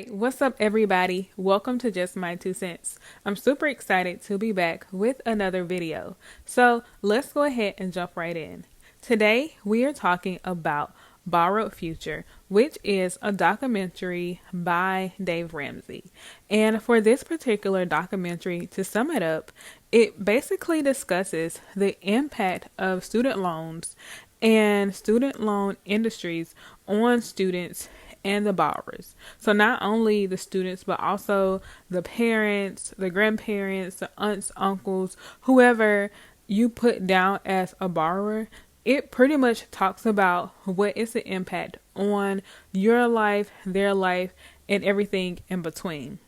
right, what's up, everybody? Welcome to Just My Two Cents. I'm super excited to be back with another video. So let's go ahead and jump right in. Today, we are talking about Borrowed Future, which is a documentary by Dave Ramsey. And for this particular documentary, to sum it up, it basically discusses the impact of student loans and student loan industries on students and the borrowers. So not only the students, but also the parents, the grandparents, the aunts, uncles, whoever you put down as a borrower. It pretty much talks about what is the impact on your life, their life, and everything in between.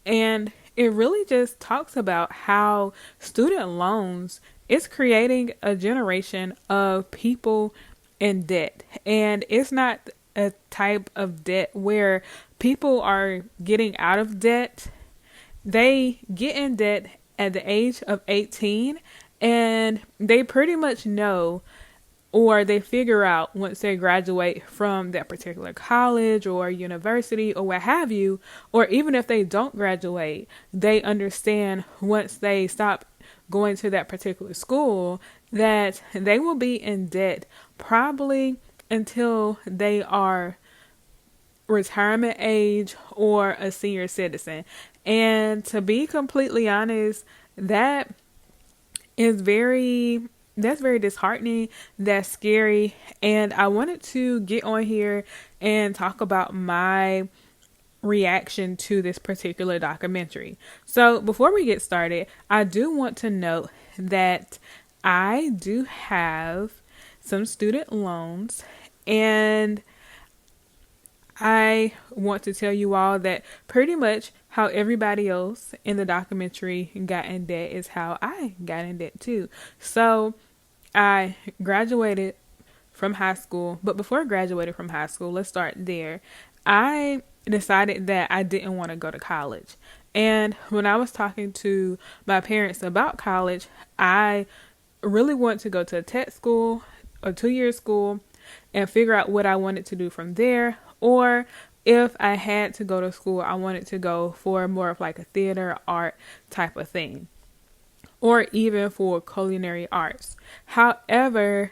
And it really just talks about how student loans is creating a generation of people in debt. And it's not a type of debt where people are getting out of debt. They get in debt at the age of 18 and they pretty much know, or they figure out once they graduate from that particular college or university or what have you, or even if they don't graduate, they understand once they stop going to that particular school that they will be in debt probably until they are retirement age or a senior citizen. And to be completely honest, that is that's very disheartening. That's scary. And I wanted to get on here and talk about my reaction to this particular documentary. So before we get started, I do want to note that I do have some student loans, and I want to tell you all that pretty much how everybody else in the documentary got in debt is how I got in debt too. So I graduated from high school, but before I graduated from high school, let's start there. I decided that I didn't want to go to college. And when I was talking to my parents about college, I really wanted to go to a tech school, a 2-year school, and figure out what I wanted to do from there. Or if I had to go to school, I wanted to go for more of like a theater art type of thing, or even for culinary arts. However,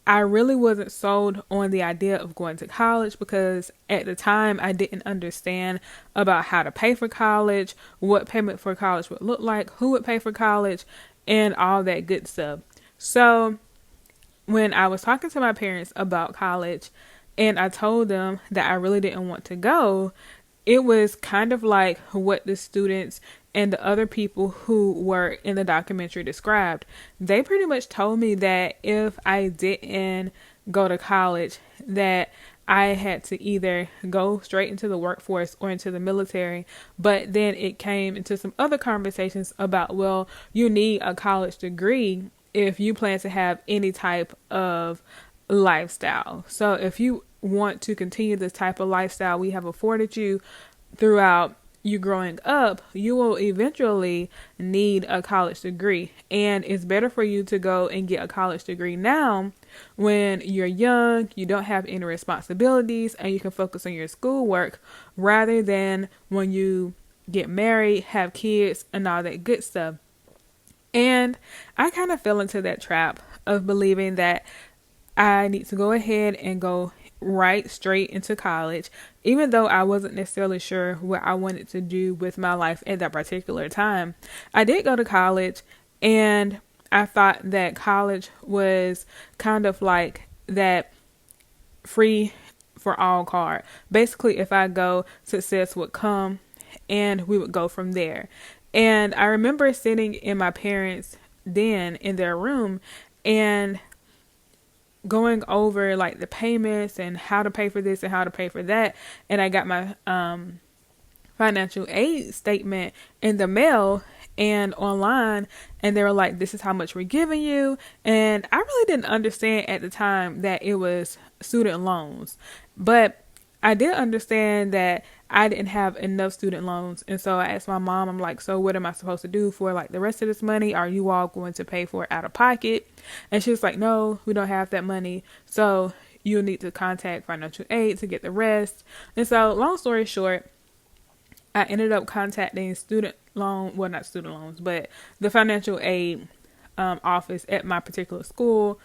I really wasn't sold on the idea of going to college because at the time I didn't understand about how to pay for college, what payment for college would look like, who would pay for college, and all that good stuff. So when I was talking to my parents about college and I told them that I really didn't want to go, it was kind of like what the students and the other people who were in the documentary described. They pretty much told me that if I didn't go to college, that I had to either go straight into the workforce or into the military. But then it came into some other conversations about, well, you need a college degree if you plan to have any type of lifestyle. So if you want to continue this type of lifestyle we have afforded you throughout you growing up, you will eventually need a college degree. And it's better for you to go and get a college degree now when you're young, you don't have any responsibilities, and you can focus on your schoolwork rather than when you get married, have kids, and all that good stuff. And I kind of fell into that trap of believing that I need to go ahead and go right straight into college, even though I wasn't necessarily sure what I wanted to do with my life at that particular time. I did go to college, and I thought that college was kind of like that free for all card. Basically, if I go, success would come, and we would go from there. And I remember sitting in my parents' den in their room and going over like the payments and how to pay for this and how to pay for that. And I got my financial aid statement in the mail and online, and they were like, this is how much we're giving you. And I really didn't understand at the time that it was student loans, but I did understand that I didn't have enough student loans. And so I asked my mom, I'm like, so what am I supposed to do for like the rest of this money? Are you all going to pay for it out of pocket? And she was like, no, we don't have that money. So you'll need to contact financial aid to get the rest. And so, long story short, I ended up contacting not student loans, but the financial aid office at my particular school.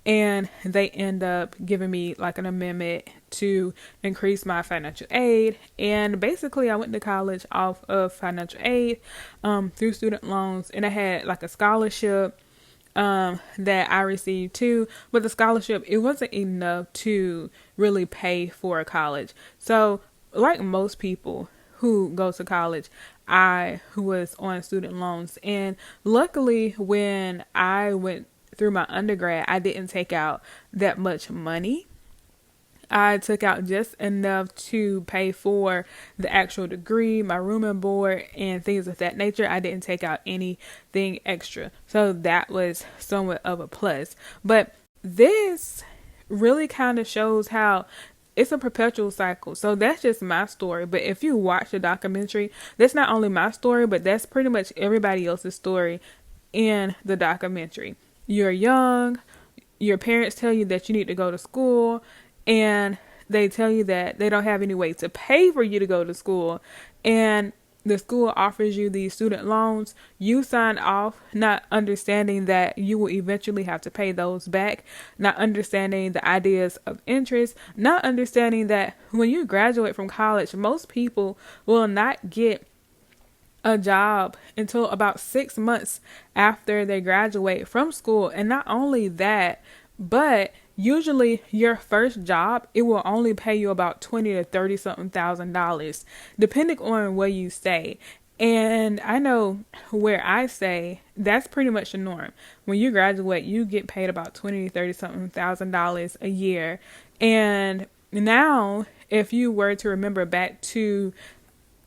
And they end up giving me like an amendment to increase my financial aid. And basically I went to college off of financial aid through student loans. And I had like a scholarship that I received too. But the scholarship, it wasn't enough to really pay for college. So like most people who go to college, I was on student loans. And luckily when I went through my undergrad, I didn't take out that much money. I took out just enough to pay for the actual degree, my room and board, and things of that nature. I didn't take out anything extra. So that was somewhat of a plus. But this really kind of shows how it's a perpetual cycle. So that's just my story. But if you watch the documentary, that's not only my story, but that's pretty much everybody else's story in the documentary. You're young, your parents tell you that you need to go to school, and they tell you that they don't have any way to pay for you to go to school, and the school offers you these student loans. You sign off, not understanding that you will eventually have to pay those back, not understanding the ideas of interest, not understanding that when you graduate from college, most people will not get a job until about 6 months after they graduate from school. And not only that, but usually your first job, it will only pay you about $20,000 to $30,000, depending on where you stay. And I know where I stay, that's pretty much the norm. When you graduate, you get paid about $20,000 to $30,000 a year. And now, if you were to remember back to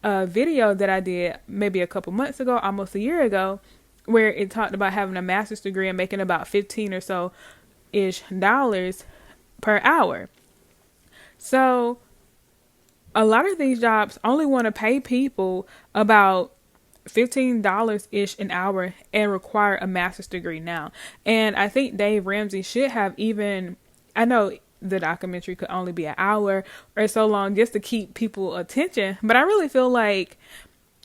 a video that I did maybe a couple months ago, almost a year ago, where it talked about having a master's degree and making about 15 or so ish dollars per hour. So a lot of these jobs only want to pay people about $15 ish an hour and require a master's degree now. And I think Dave Ramsey should have I know the documentary could only be an hour or so long just to keep people attention, but I really feel like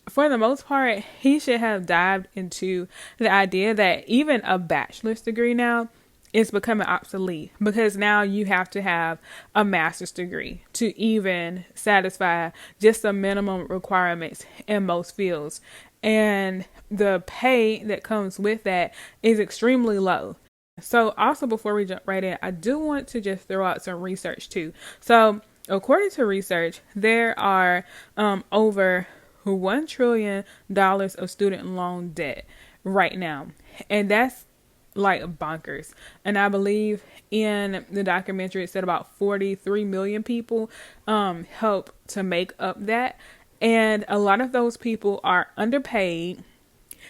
for the most part, he should have dived into the idea that even a bachelor's degree now is becoming obsolete, because now you have to have a master's degree to even satisfy just the minimum requirements in most fields. And the pay that comes with that is extremely low. So also, before we jump right in, I do want to just throw out some research too. So according to research, there are over $1 trillion of student loan debt right now. And that's like bonkers. And I believe in the documentary, it said about 43 million people help to make up that. And a lot of those people are underpaid.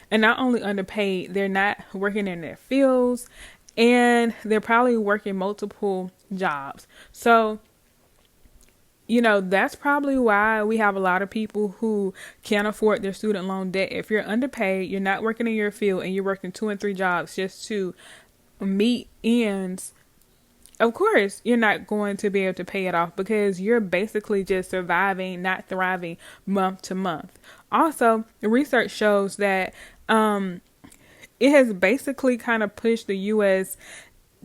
And not only underpaid, they're not working in their fields. And they're probably working multiple jobs. So, that's probably why we have a lot of people who can't afford their student loan debt. If you're underpaid, you're not working in your field, and you're working 2 and 3 jobs just to meet ends, of course, you're not going to be able to pay it off, because you're basically just surviving, not thriving month to month. Also, the research shows that it has basically kind of pushed the U.S.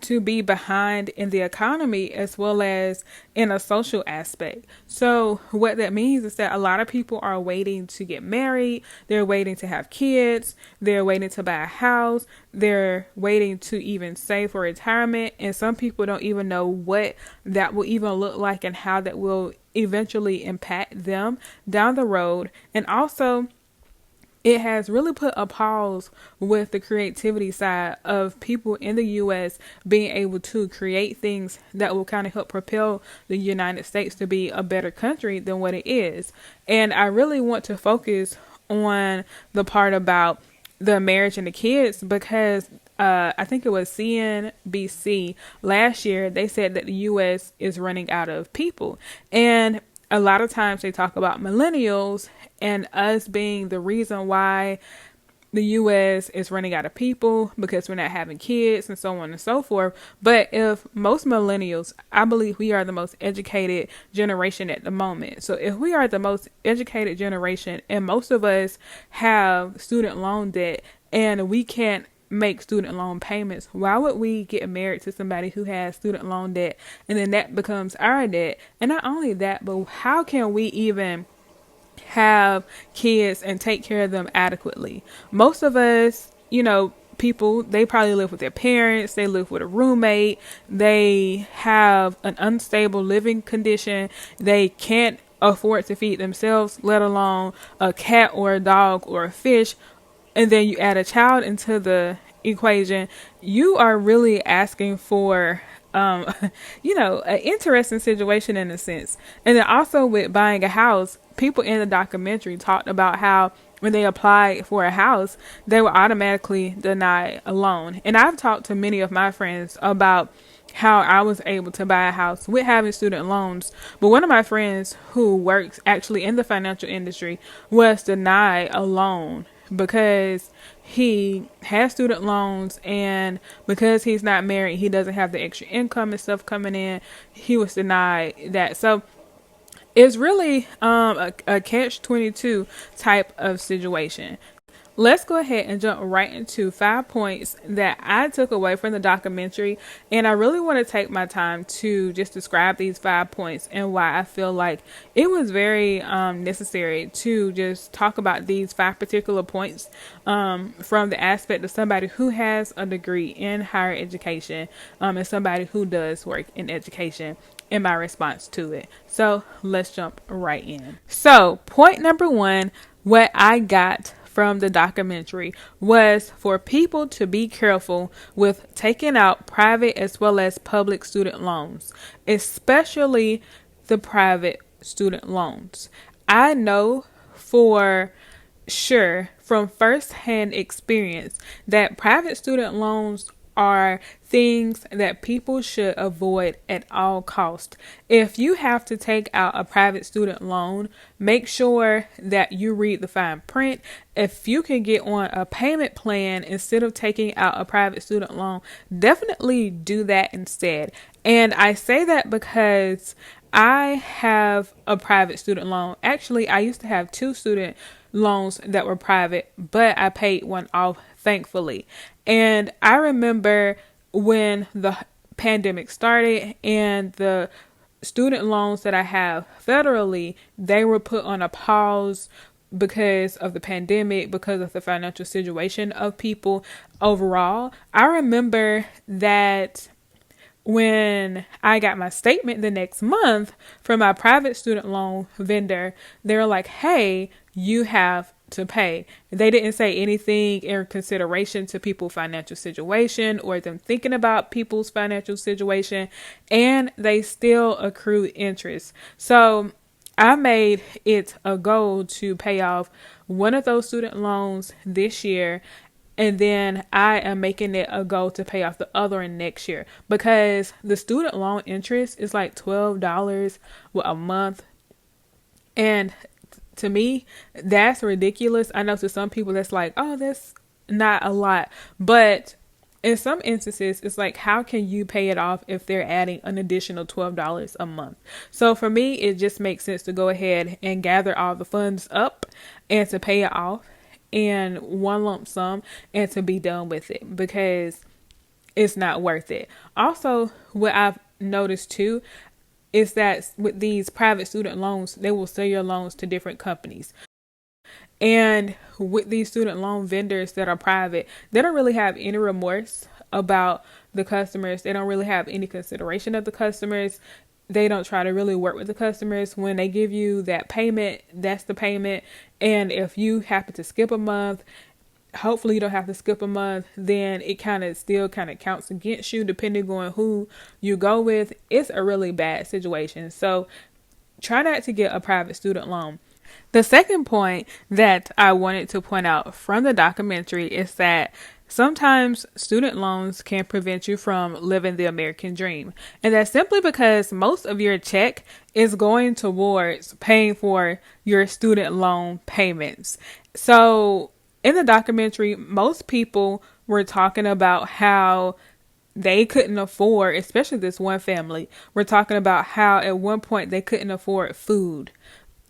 to be behind in the economy as well as in a social aspect. So what that means is that a lot of people are waiting to get married. They're waiting to have kids. They're waiting to buy a house. They're waiting to even save for retirement. And some people don't even know what that will even look like and how that will eventually impact them down the road. And also, it has really put a pause with the creativity side of people in the U.S. being able to create things that will kind of help propel the United States to be a better country than what it is. And I really want to focus on the part about the marriage and the kids, because I think it was CNBC last year, they said that the U.S. is running out of people. And a lot of times they talk about millennials and us being the reason why the U.S. is running out of people because we're not having kids and so on and so forth. But if most millennials, I believe we are the most educated generation at the moment. So if we are the most educated generation and most of us have student loan debt and we can't make student loan payments, why would we get married to somebody who has student loan debt and then that becomes our debt? And not only that, but how can we even have kids and take care of them adequately? Most of us, people, they probably live with their parents, they live with a roommate, they have an unstable living condition, they can't afford to feed themselves, let alone a cat or a dog or a fish. And then you add a child into the equation, you are really asking for an interesting situation in a sense. And then also with buying a house, people in the documentary talked about how when they applied for a house, they were automatically denied a loan. And I've talked to many of my friends about how I was able to buy a house with having student loans. But one of my friends who works actually in the financial industry was denied a loan because he has student loans, and because he's not married, he doesn't have the extra income and stuff coming in. He was denied that. So it's really a catch-22 type of situation. Let's go ahead and jump right into 5 points that I took away from the documentary. And I really want to take my time to just describe these 5 points and why I feel like it was very necessary to just talk about these 5 particular points from the aspect of somebody who has a degree in higher education and somebody who does work in education, in my response to it. So let's jump right in. So point number 1, what I got from the documentary was for people to be careful with taking out private as well as public student loans, especially the private student loans. I know for sure from firsthand experience that private student loans are things that people should avoid at all costs. If you have to take out a private student loan, make sure that you read the fine print. If you can get on a payment plan instead of taking out a private student loan, definitely do that instead. And I say that because I have a private student loan. Actually, I used to have 2 student loans that were private, but I paid one off, thankfully. And I remember when the pandemic started and the student loans that I have federally, they were put on a pause because of the pandemic, because of the financial situation of people overall. I remember that when I got my statement the next month from my private student loan vendor, they were like, hey, you have to pay. They didn't say anything in consideration to people's financial situation or them thinking about people's financial situation, and they still accrued interest. So I made it a goal to pay off one of those student loans this year, and then I am making it a goal to pay off the other one next year, because the student loan interest is like $12 a month. And to me, that's ridiculous. I know to some people that's like, oh, that's not a lot. But in some instances, it's like, how can you pay it off if they're adding an additional $12 a month? So for me, it just makes sense to go ahead and gather all the funds up and to pay it off in one lump sum and to be done with it, because it's not worth it. Also, what I've noticed too is that with these private student loans, they will sell your loans to different companies. And with these student loan vendors that are private, they don't really have any remorse about the customers. They don't really have any consideration of the customers. They don't try to really work with the customers. When they give you that payment, that's the payment. And if you happen to skip a month, hopefully you don't have to skip a month, then it still counts against you depending on who you go with. It's a really bad situation. So try not to get a private student loan. The second point that I wanted to point out from the documentary is that sometimes student loans can prevent you from living the American dream. And that's simply because most of your check is going towards paying for your student loan payments. So In the documentary, most people were talking about how they couldn't afford, especially this one family, we're talking about how at one point they couldn't afford food.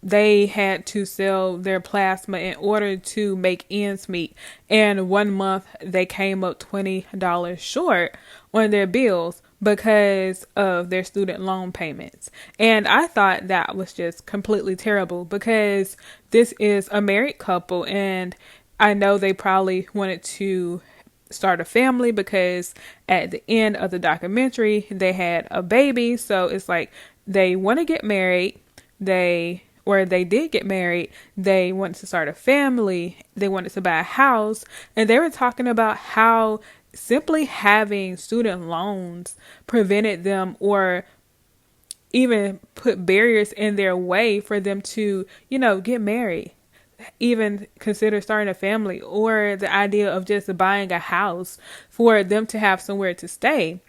They had to sell their plasma in order to make ends meet. And one month they came up $20 short on their bills because of their student loan payments. And I thought that was just completely terrible because this is a married couple, and I know they probably wanted to start a family because at the end of the documentary they had a baby. So it's like they want to get married. They did get married. They wanted to start a family. They wanted to buy a house. And they were talking about how simply having student loans prevented them or even put barriers in their way for them to, get married, even consider starting a family, or the idea of just buying a house for them to have somewhere to stay.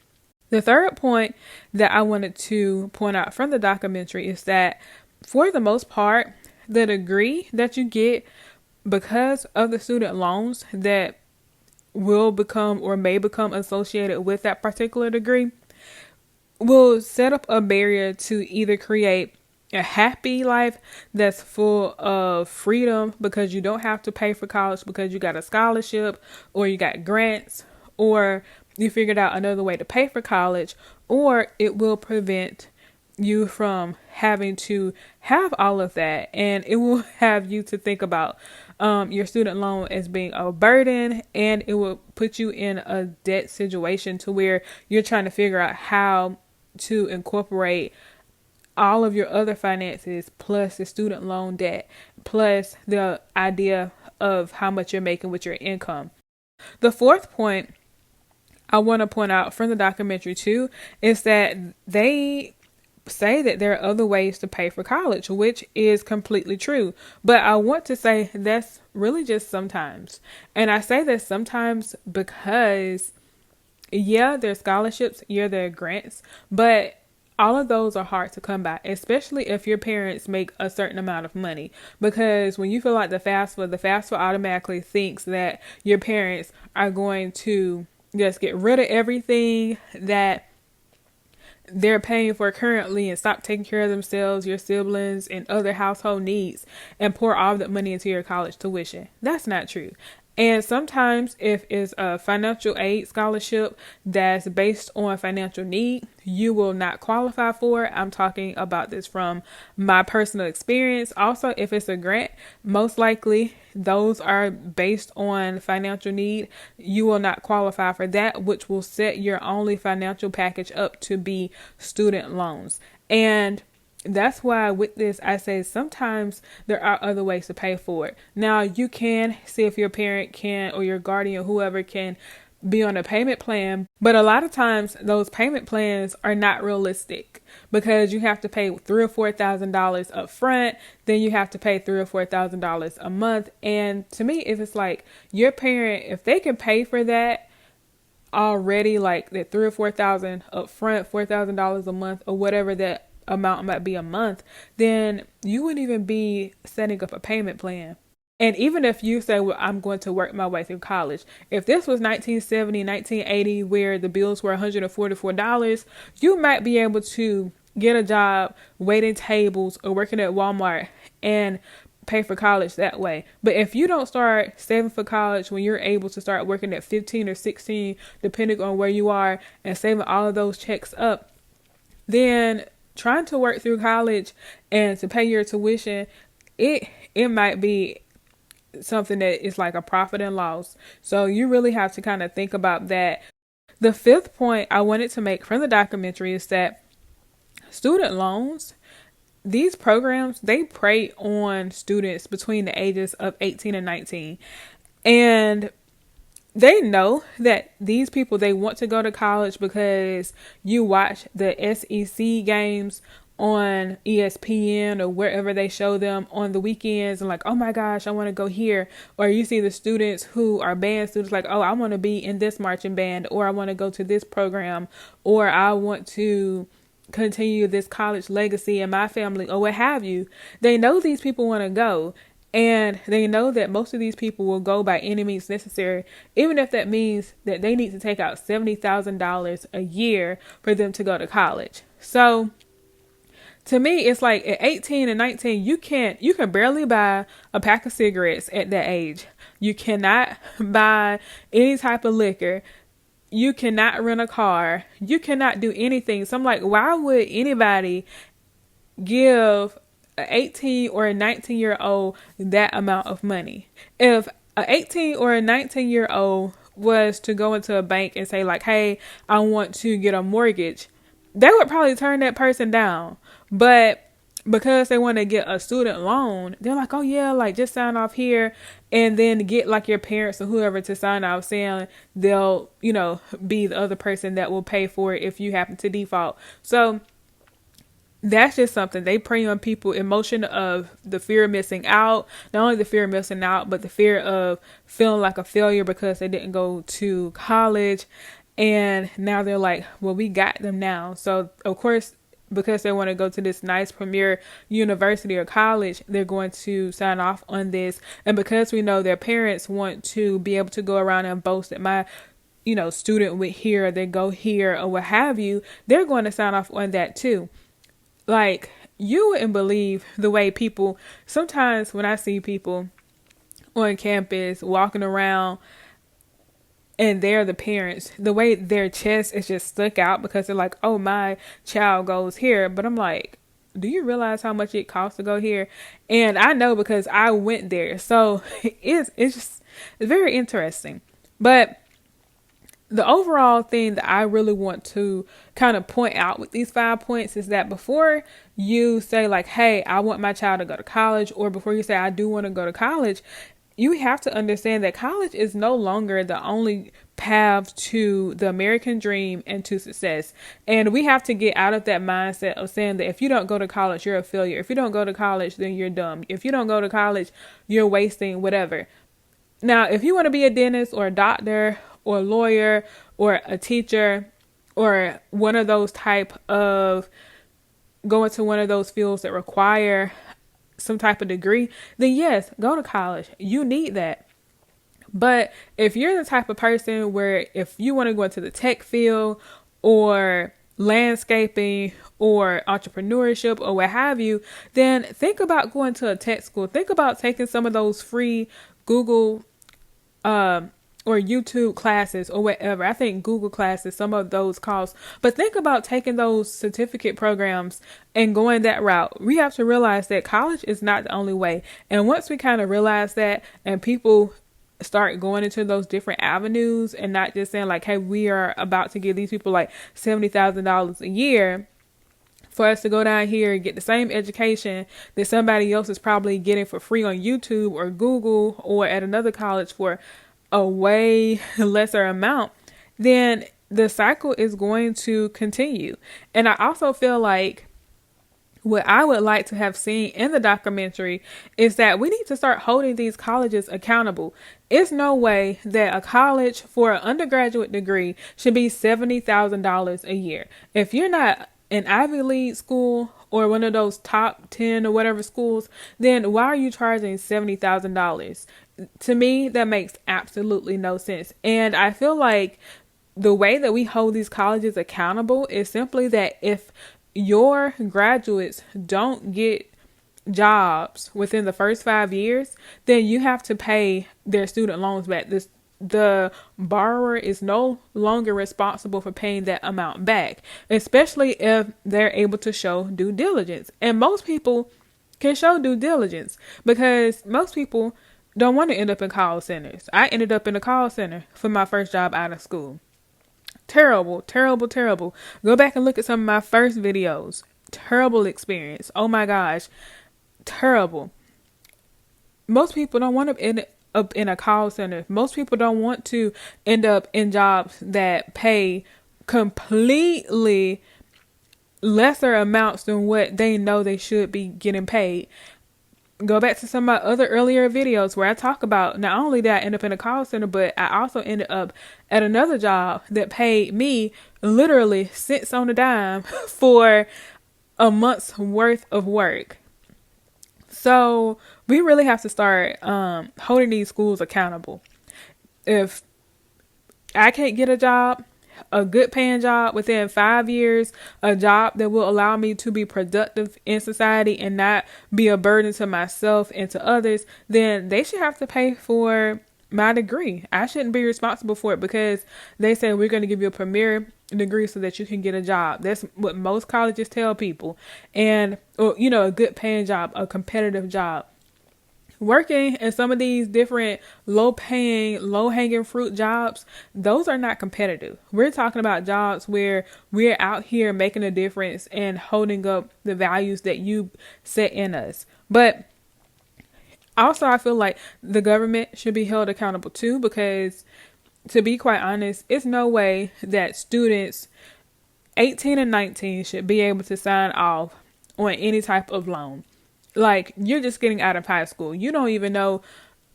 The third point that I wanted to point out from the documentary is that for the most part, the degree that you get because of the student loans that will become or may become associated with that particular degree will set up a barrier to either create a happy life that's full of freedom because you don't have to pay for college because you got a scholarship or you got grants or you figured out another way to pay for college, or it will prevent you from having to have all of that, and it will have you to think about your student loan as being a burden, and it will put you in a debt situation to where you're trying to figure out how to incorporate all of your other finances plus the student loan debt plus the idea of how much you're making with your income. The fourth point I want to point out from the documentary too is that they say that there are other ways to pay for college, which is completely true. But I want to say that's really just sometimes. And I say that sometimes because, yeah, there are scholarships, yeah, there are grants, but all of those are hard to come by, especially if your parents make a certain amount of money. Because when you fill out the FAFSA automatically thinks that your parents are going to just get rid of everything that they're paying for currently and stop taking care of themselves, your siblings, and other household needs and pour all that money into your college tuition. That's not true. And sometimes if it's a financial aid scholarship that's based on financial need, you will not qualify for it. I'm talking about this from my personal experience. Also, if it's a grant, most likely those are based on financial need. You will not qualify for that, which will set your only financial package up to be student loans. And that's why with this, I say sometimes there are other ways to pay for it. Now, you can see if your parent can or your guardian, whoever can be on a payment plan. But a lot of times those payment plans are not realistic because you have to pay $3,000 or $4,000 up front. Then you have to pay $3,000 or $4,000 a month. And to me, if it's like your parent, if they can pay for that already, like that $3,000 or $4,000 up front, $4,000 a month or whatever that amount might be a month, then you wouldn't even be setting up a payment plan. And even if you say, well, I'm going to work my way through college, if this was 1970, 1980, where the bills were $144, you might be able to get a job waiting tables or working at Walmart and pay for college that way. But if you don't start saving for college when you're able to start working at 15 or 16, depending on where you are, and saving all of those checks up, then trying to work through college and to pay your tuition, it might be something that is like a profit and loss. So you really have to kind of think about that. The fifth point I wanted to make from the documentary is that student loans, these programs, they prey on students between the ages of 18 and 19. And they know that these people, they want to go to college because you watch the SEC games on ESPN or wherever they show them on the weekends and like, oh my gosh, I want to go here. Or you see the students who are band students like, oh, I want to be in this marching band, or I want to go to this program, or I want to continue this college legacy in my family, or what have you. They know these people want to go. And they know that most of these people will go by any means necessary, even if that means that they need to take out $70,000 a year for them to go to college. So to me, it's like at 18 and 19, you can barely buy a pack of cigarettes at that age. You cannot buy any type of liquor. You cannot rent a car. You cannot do anything. So I'm like, why would anybody give an 18 or a 19-year-old that amount of money? If an 18 or a 19-year-old was to go into a bank and say like, hey, I want to get a mortgage, they would probably turn that person down. But because they want to get a student loan, they're like, oh yeah, like just sign off here and then get like your parents or whoever to sign off saying they'll, be the other person that will pay for it if you happen to default. So that's just something they prey on people emotion of the fear of missing out, not only the fear of missing out, but the fear of feeling like a failure because they didn't go to college. And now they're like, well, we got them now. So of course, because they want to go to this nice premier university or college, they're going to sign off on this. And because we know their parents want to be able to go around and boast that my, student went here, or they go here or what have you, they're going to sign off on that too. Like, you wouldn't believe the way people, sometimes when I see people on campus walking around and they're the parents, the way their chest is just stuck out because they're like, oh, my child goes here. But I'm like, do you realize how much it costs to go here? And I know because I went there. So it's very interesting. But the overall thing that I really want to kind of point out with these 5 points is that before you say like, hey, I want my child to go to college, or before you say I do want to go to college, you have to understand that college is no longer the only path to the American dream and to success. And we have to get out of that mindset of saying that if you don't go to college, you're a failure. If you don't go to college, then you're dumb. If you don't go to college, you're wasting whatever. Now, if you want to be a dentist or a doctor or a lawyer or a teacher or one of those type of go into one of those fields that require some type of degree, then yes, go to college. You need that. But if you're the type of person where if you want to go into the tech field or landscaping or entrepreneurship or what have you, then think about going to a tech school. Think about taking some of those free Google or YouTube classes or whatever. I think Google classes, some of those cost. But think about taking those certificate programs and going that route. We have to realize that college is not the only way. And once we kind of realize that and people start going into those different avenues and not just saying like, hey, we are about to give these people like $70,000 a year for us to go down here and get the same education that somebody else is probably getting for free on YouTube or Google or at another college for a way lesser amount, then the cycle is going to continue. And I also feel like what I would like to have seen in the documentary is that we need to start holding these colleges accountable. It's no way that a college for an undergraduate degree should be $70,000 a year. If you're not an Ivy League school or one of those top 10 or whatever schools, then why are you charging $70,000? To me, that makes absolutely no sense. And I feel like the way that we hold these colleges accountable is simply that if your graduates don't get jobs within the first 5 years, then you have to pay their student loans back. The borrower is no longer responsible for paying that amount back, especially if they're able to show due diligence. And most people can show due diligence because most people don't want to end up in call centers. I ended up in a call center for my first job out of school. Terrible, terrible, terrible. Go back and look at some of my first videos. Terrible experience. Oh my gosh. Terrible. Most people don't want to end up in a call center. Most people don't want to end up in jobs that pay completely lesser amounts than what they know they should be getting paid. Go back to some of my other earlier videos where I talk about not only did I end up in a call center, but I also ended up at another job that paid me literally cents on a dime for a month's worth of work. So we really have to start holding these schools accountable. If I can't get a job, a good paying job within 5 years, a job that will allow me to be productive in society and not be a burden to myself and to others, then they should have to pay for my degree. I shouldn't be responsible for it because they say we're going to give you a premier degree so that you can get a job. That's what most colleges tell people. And, or, a good paying job, a competitive job. Working in some of these different low paying, low hanging fruit jobs, those are not competitive. We're talking about jobs where we're out here making a difference and holding up the values that you set in us. But also, I feel like the government should be held accountable too, because to be quite honest, it's no way that students 18 and 19 should be able to sign off on any type of loan. Like, you're just getting out of high school. You don't even know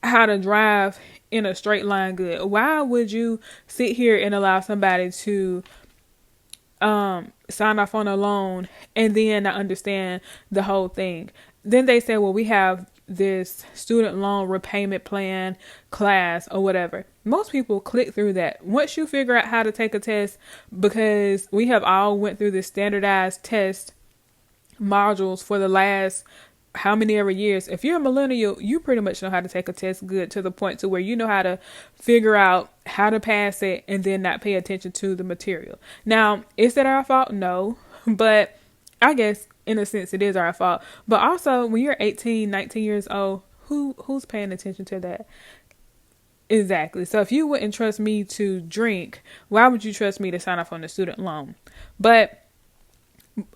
how to drive in a straight line good. Why would you sit here and allow somebody to sign off on a loan and then not understand the whole thing? Then they say, well, we have this student loan repayment plan class or whatever. Most people click through that. Once you figure out how to take a test, because we have all went through this standardized test modules for the last how many ever years. If you're a millennial, you pretty much know how to take a test good, to the point to where you know how to figure out how to pass it and then not pay attention to the material. Now, is that our fault? No, but I guess in a sense it is our fault. But also, when you're 18, 19 years old, who's paying attention to that? Exactly. So if you wouldn't trust me to drink, why would you trust me to sign off on the student loan? But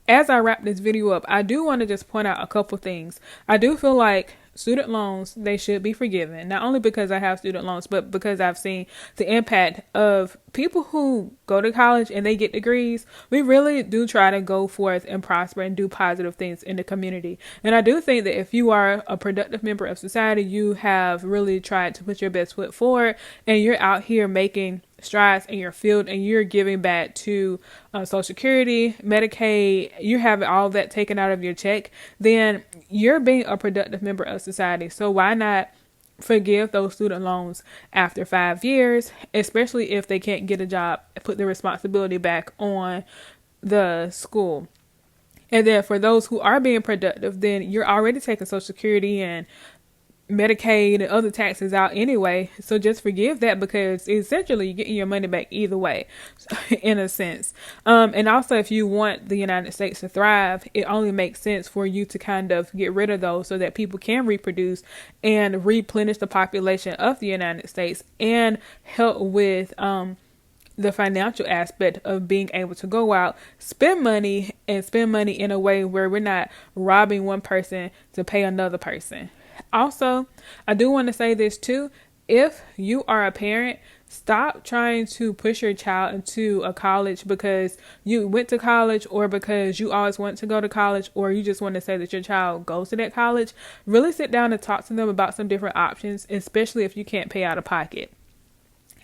as I wrap this video up, I do want to just point out a couple things. I do feel like student loans, they should be forgiven, not only because I have student loans, but because I've seen the impact of people who go to college and they get degrees. We really do try to go forth and prosper and do positive things in the community. And I do think that if you are a productive member of society, you have really tried to put your best foot forward and you're out here making strides in your field and you're giving back to Social Security, Medicaid, you're having all that taken out of your check, then you're being a productive member of society. So why not forgive those student loans after 5 years, especially if they can't get a job, put the responsibility back on the school. And then for those who are being productive, then you're already taking Social Security and Medicaid and other taxes out anyway. So just forgive that, because essentially you're getting your money back either way, in a sense. And also, if you want the United States to thrive, it only makes sense for you to kind of get rid of those so that people can reproduce and replenish the population of the United States and help with the financial aspect of being able to go out, spend money in a way where we're not robbing one person to pay another person. Also, I do want to say this too. If you are a parent, stop trying to push your child into a college because you went to college, or because you always want to go to college, or you just want to say that your child goes to that college. Really sit down and talk to them about some different options, especially if you can't pay out of pocket.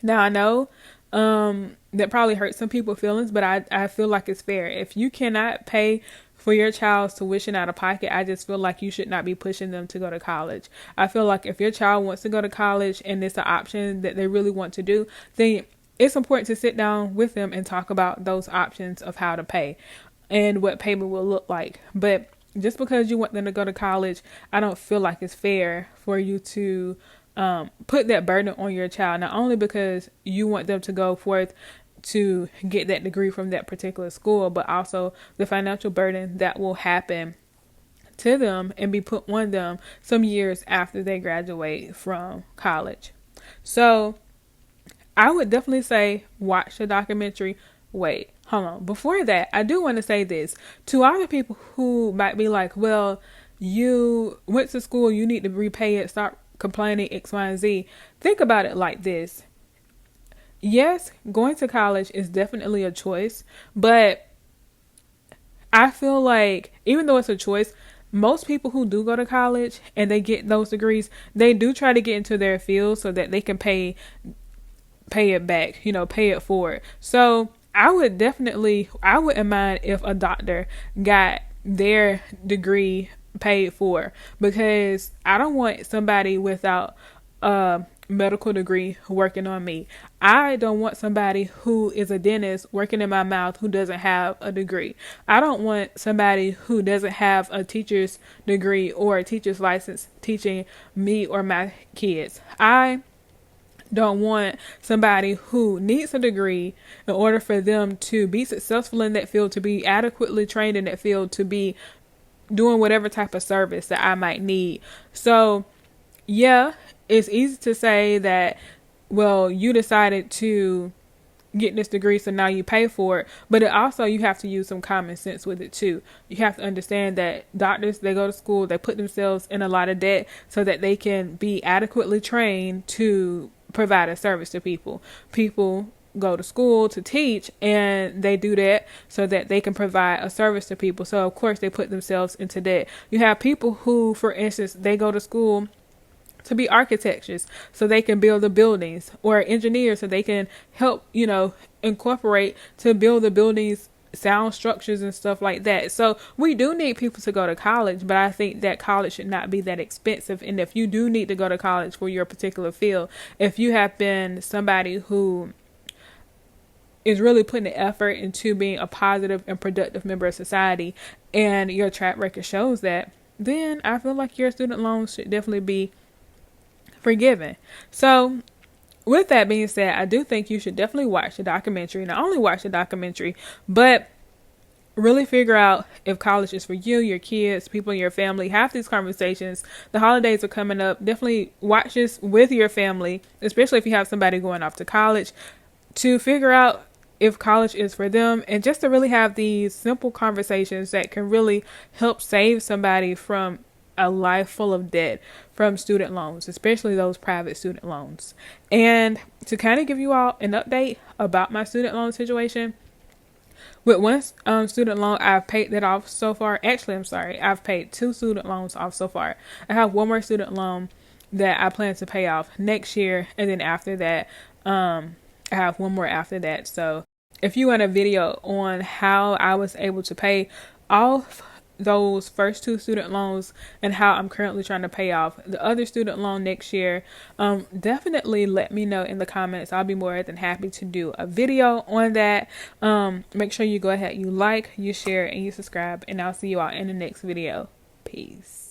Now, I know that probably hurts some people's feelings, but I feel like it's fair. If you cannot pay for your child's tuition out of pocket, I just feel like you should not be pushing them to go to college. I feel like if your child wants to go to college and it's an option that they really want to do, then it's important to sit down with them and talk about those options of how to pay and what payment will look like. But just because you want them to go to college, I don't feel like it's fair for you to put that burden on your child, not only because you want them to go forth to get that degree from that particular school, but also the financial burden that will happen to them and be put on them some years after they graduate from college. So I would definitely say watch the documentary. Wait, hold on. Before that, I do want to say this to all the people who might be like, well, you went to school, you need to repay it, stop complaining, X, Y, and Z. Think about it like this. Yes, going to college is definitely a choice, but I feel like even though it's a choice, most people who do go to college and they get those degrees, they do try to get into their field so that they can pay it back, pay it forward. So I wouldn't mind if a doctor got their degree paid for, because I don't want somebody without a medical degree working on me. I don't want somebody who is a dentist working in my mouth who doesn't have a degree. I don't want somebody who doesn't have a teacher's degree or a teacher's license teaching me or my kids. I don't want somebody who needs a degree in order for them to be successful in that field, to be adequately trained in that field, to be doing whatever type of service that I might need. So, yeah, it's easy to say that, well, you decided to get this degree, so now you pay for it. But it also, you have to use some common sense with it too. You have to understand that doctors, they go to school, they put themselves in a lot of debt so that they can be adequately trained to provide a service to people. People go to school to teach, and they do that so that they can provide a service to people. So of course they put themselves into debt. You have people who, for instance, they go to school to be architects so they can build the buildings, or engineers so they can help, incorporate to build the buildings, sound structures and stuff like that. So we do need people to go to college, but I think that college should not be that expensive. And if you do need to go to college for your particular field, if you have been somebody who is really putting the effort into being a positive and productive member of society, and your track record shows that, then I feel like your student loans should definitely be forgiven. So with that being said, I do think you should definitely watch the documentary. Not only watch the documentary, but really figure out if college is for you, your kids, people in your family. Have these conversations. The holidays are coming up. Definitely watch this with your family, especially if you have somebody going off to college, to figure out if college is for them, and just to really have these simple conversations that can really help save somebody from a life full of debt from student loans, especially those private student loans. And to kind of give you all an update about my student loan situation, with one student loan, I've paid that off so far. Actually, I'm sorry, I've paid 2 student loans off so far. I have one more student loan that I plan to pay off next year, and then after that, I have one more after that. So if you want a video on how I was able to pay off those first 2 student loans and how I'm currently trying to pay off the other student loan next year, definitely let me know in the comments. I'll be more than happy to do a video on that. Make sure you go ahead, you like, you share, and you subscribe, and I'll see you all in the next video. Peace.